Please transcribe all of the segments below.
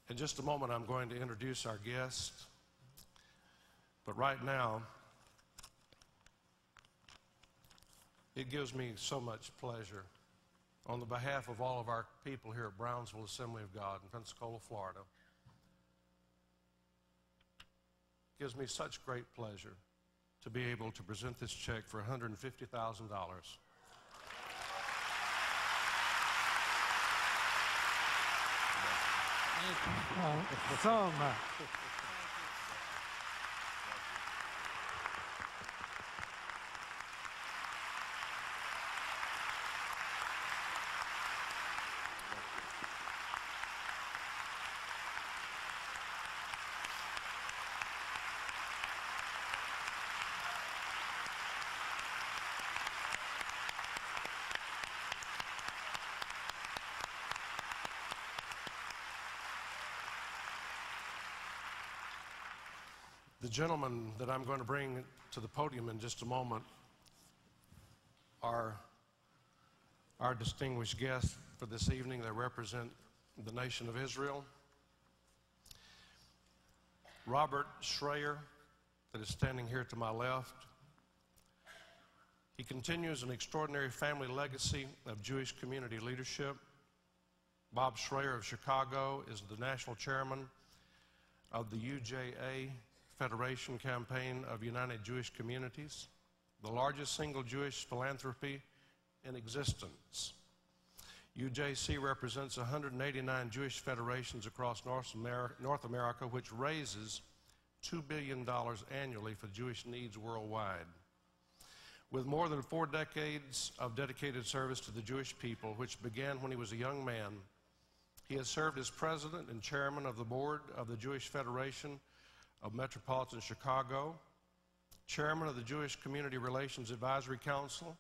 In just a moment, I'm going to introduce our guest. But right now, it gives me so much pleasure, on the behalf of all of our people here at Brownsville Assembly of God in Pensacola, Florida, it gives me such great pleasure to be able to present this check for $150,000. Thank you so much. The gentlemen that I'm going to bring to the podium in just a moment are our distinguished guests for this evening. They represent the nation of Israel. Robert Schrayer, that is standing here to my left, he continues an extraordinary family legacy of Jewish community leadership. Bob Schrayer of Chicago is the national chairman of the UJA Federation Campaign of United Jewish Communities, the largest single Jewish philanthropy in existence. UJC represents 189 Jewish federations across North America, which raises $2 billion annually for Jewish needs worldwide. With more than 4 decades of dedicated service to the Jewish people, which began when he was a young man, he has served as president and chairman of the board of the Jewish Federation of Metropolitan Chicago, chairman of the Jewish Community Relations Advisory Council,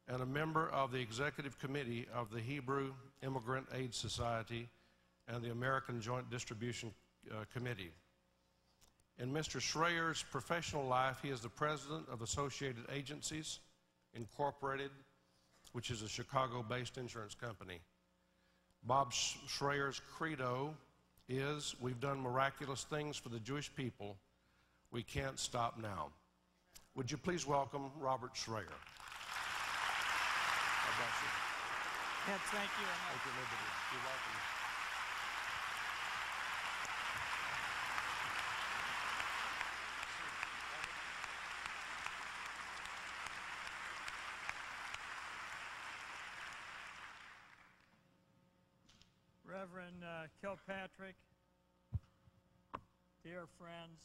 and a member of the executive committee of the Hebrew Immigrant Aid Society and the American Joint Distribution Committee. In Mr. Schrayer's professional life, he is the president of Associated Agencies Incorporated, which is a Chicago-based insurance company. Bob Schrayer's credo is, "We've done miraculous things for the Jewish people. We can't stop now." Would you please welcome Robert Schrayer? God bless you. Yes, thank you. Thank you, Liberty. You're welcome. Reverend Kilpatrick, dear friends,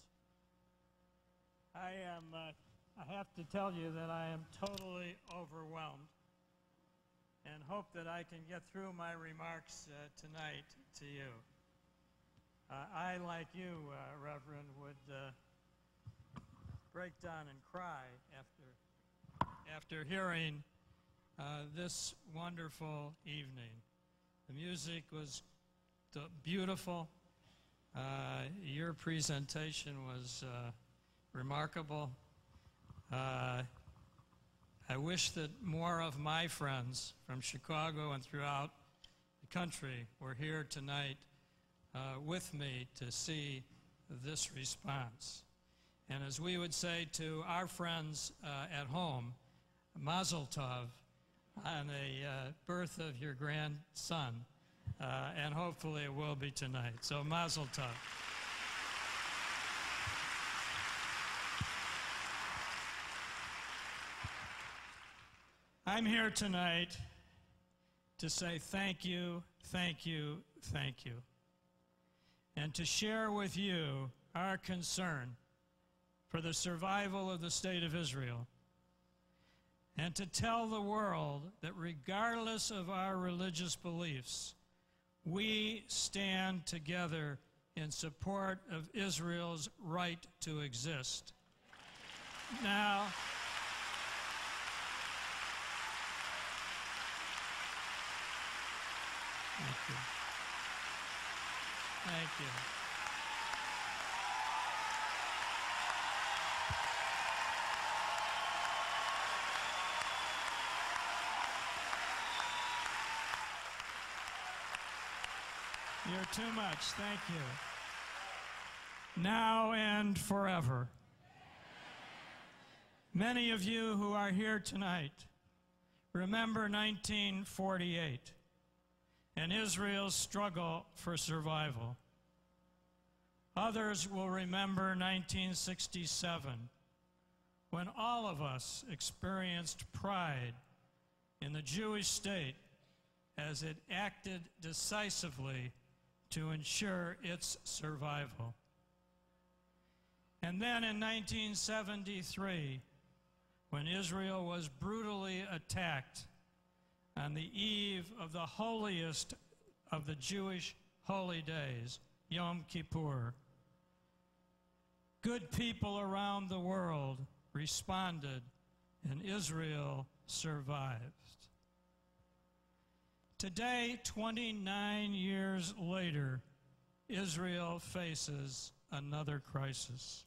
I have to tell you that I am totally overwhelmed and hope that I can get through my remarks tonight to you. I, like you, Reverend, would break down and cry after hearing this wonderful evening. The music was beautiful. Your presentation was remarkable. I wish that more of my friends from Chicago and throughout the country were here tonight with me to see this response. And as we would say to our friends at home, Mazel Tov on the birth of your grandson, and hopefully it will be tonight. So Mazel Tov. I'm here tonight to say thank you, thank you, thank you, and to share with you our concern for the survival of the state of Israel, and to tell the world that regardless of our religious beliefs, we stand together in support of Israel's right to exist. Now, thank you. Thank you. You're too much. Thank you. Now and forever. Many of you who are here tonight remember 1948 and Israel's struggle for survival. Others will remember 1967, when all of us experienced pride in the Jewish state as it acted decisively to ensure its survival. And then in 1973, when Israel was brutally attacked on the eve of the holiest of the Jewish holy days, Yom Kippur, good people around the world responded, and Israel survived. Today, 29 years later, Israel faces another crisis.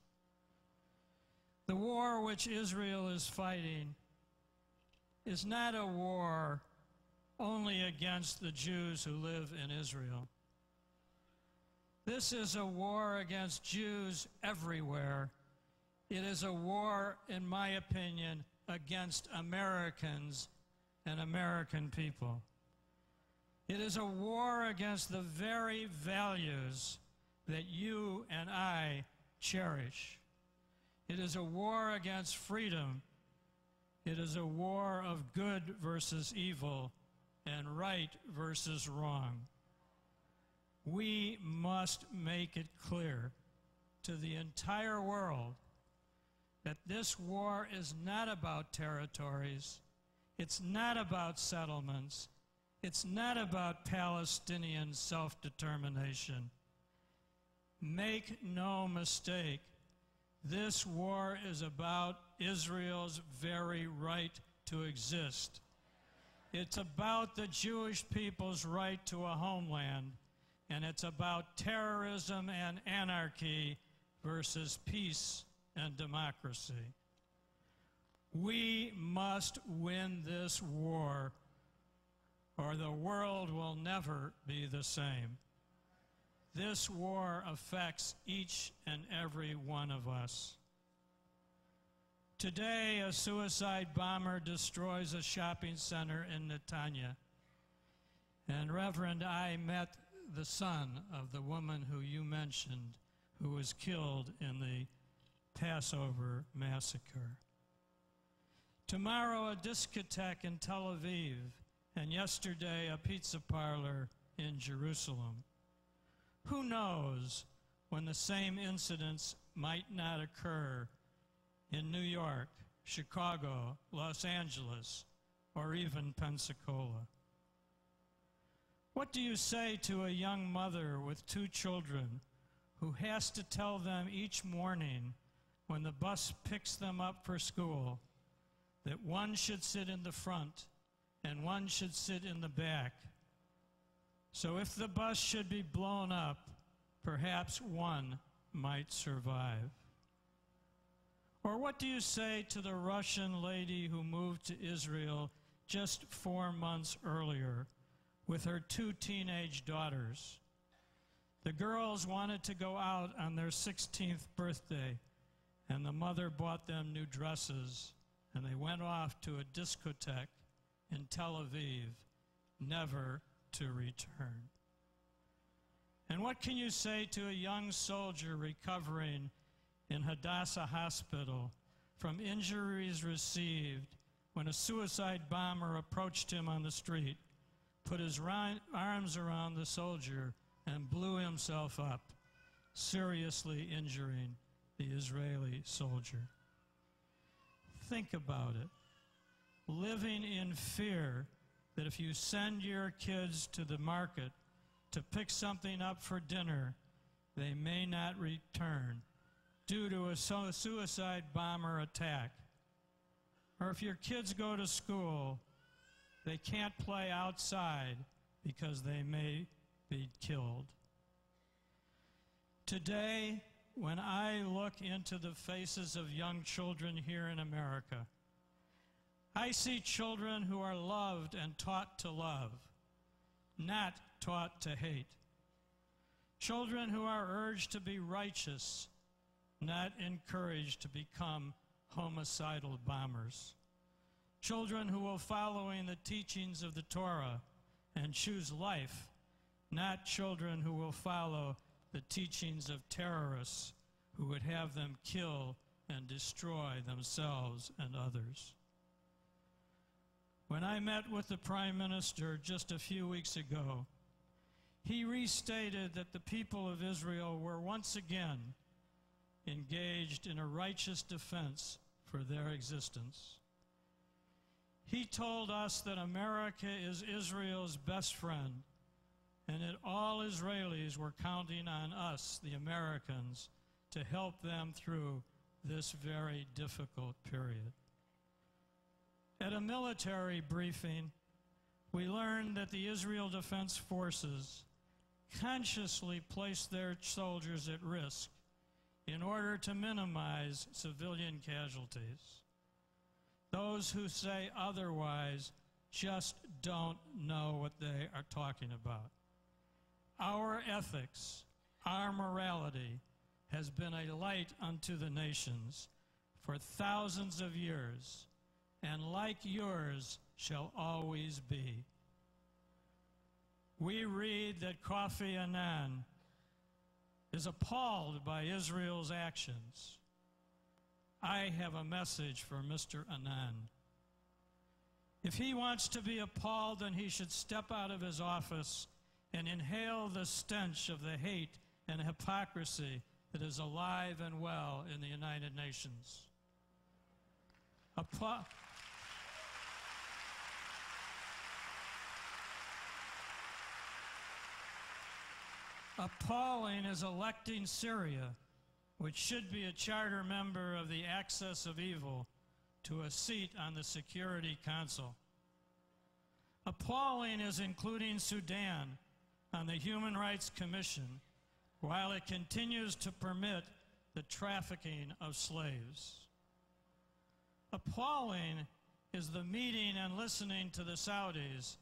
The war which Israel is fighting is not a war only against the Jews who live in Israel. This is a war against Jews everywhere. It is a war, in my opinion, against Americans and American people. It is a war against the very values that you and I cherish. It is a war against freedom. It is a war of good versus evil and right versus wrong. We must make it clear to the entire world that this war is not about territories. It's not about settlements. It's not about Palestinian self-determination. Make no mistake, this war is about Israel's very right to exist. It's about the Jewish people's right to a homeland, and it's about terrorism and anarchy versus peace and democracy. We must win this war, or the world will never be the same. This war affects each and every one of us. Today, a suicide bomber destroys a shopping center in Netanya. And Reverend, I met the son of the woman who you mentioned, who was killed in the Passover massacre. Tomorrow, a discotheque in Tel Aviv, and yesterday, a pizza parlor in Jerusalem. Who knows when the same incidents might not occur in New York, Chicago, Los Angeles, or even Pensacola? What do you say to a young mother with 2 children who has to tell them each morning when the bus picks them up for school that one should sit in the front and one should sit in the back? So if the bus should be blown up, perhaps one might survive. Or what do you say to the Russian lady who moved to Israel just 4 months earlier with her 2 teenage daughters? The girls wanted to go out on their 16th birthday, and the mother bought them new dresses, and they went off to a discotheque in Tel Aviv, never to return. And what can you say to a young soldier recovering in Hadassah Hospital from injuries received when a suicide bomber approached him on the street, put his arms around the soldier, and blew himself up, seriously injuring the Israeli soldier? Think about it. Living in fear that if you send your kids to the market to pick something up for dinner, they may not return due to a suicide bomber attack. Or if your kids go to school, they can't play outside because they may be killed. Today, when I look into the faces of young children here in America, I see children who are loved and taught to love, not taught to hate. children who are urged to be righteous, not encouraged to become homicidal bombers, children who will follow in the teachings of the Torah and choose life, not children who will follow the teachings of terrorists who would have them kill and destroy themselves and others. When I met with the Prime Minister just a few weeks ago, he restated that the people of Israel were once again engaged in a righteous defense for their existence. He told us that America is Israel's best friend and that all Israelis were counting on us, the Americans, to help them through this very difficult period. At a military briefing, we learned that the Israel Defense Forces consciously placed their soldiers at risk in order to minimize civilian casualties. Those who say otherwise just don't know what they are talking about. Our ethics, our morality, has been a light unto the nations for thousands of years, and like yours shall always be. We read that Kofi Annan is appalled by Israel's actions. I have a message for Mr. Annan. If he wants to be appalled, then he should step out of his office and inhale the stench of the hate and hypocrisy that is alive and well in the United Nations. Appalling is electing Syria, which should be a charter member of the Axis of Evil, to a seat on the Security Council. Appalling is including Sudan on the Human Rights Commission, while it continues to permit the trafficking of slaves. Appalling is the meeting and listening to the Saudis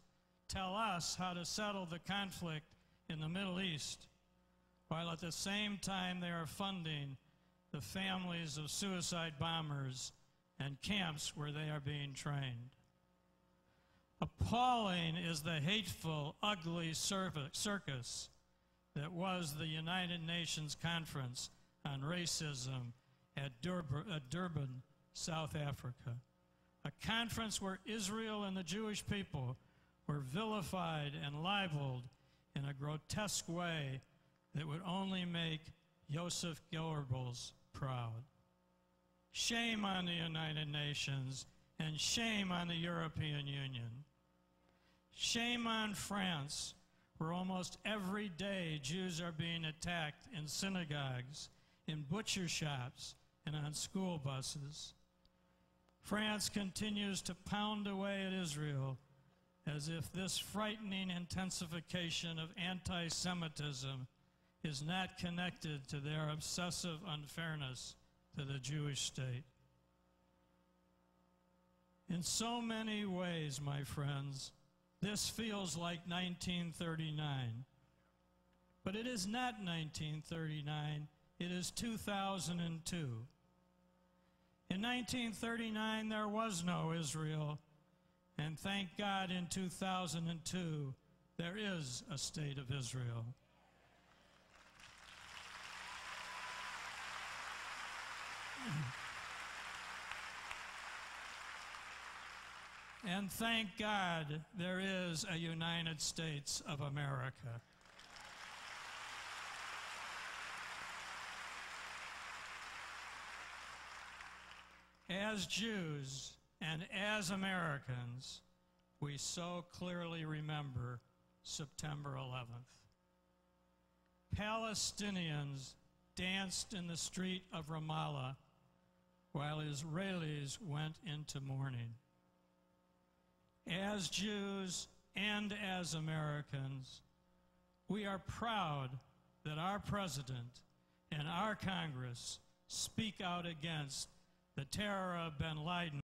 tell us how to settle the conflict in the Middle East, while at the same time they are funding the families of suicide bombers and camps where they are being trained. Appalling is the hateful, ugly circus that was the United Nations Conference on Racism at Durban, South Africa, a conference where Israel and the Jewish people were vilified and libeled in a grotesque way that would only make Joseph Goebbels proud. Shame on the United Nations, and shame on the European Union. Shame on France, where almost every day Jews are being attacked in synagogues, in butcher shops, and on school buses. France continues to pound away at Israel as if this frightening intensification of anti-Semitism is not connected to their obsessive unfairness to the Jewish state. In so many ways, my friends, this feels like 1939. But it is not 1939, it is 2002. In 1939, there was no Israel, and thank God in 2002, there is a state of Israel. And thank God there is a United States of America. As Jews and as Americans, we so clearly remember September 11th. Palestinians danced in the street of Ramallah while Israelis went into mourning. As Jews and as Americans, we are proud that our president and our Congress speak out against the terror of bin Laden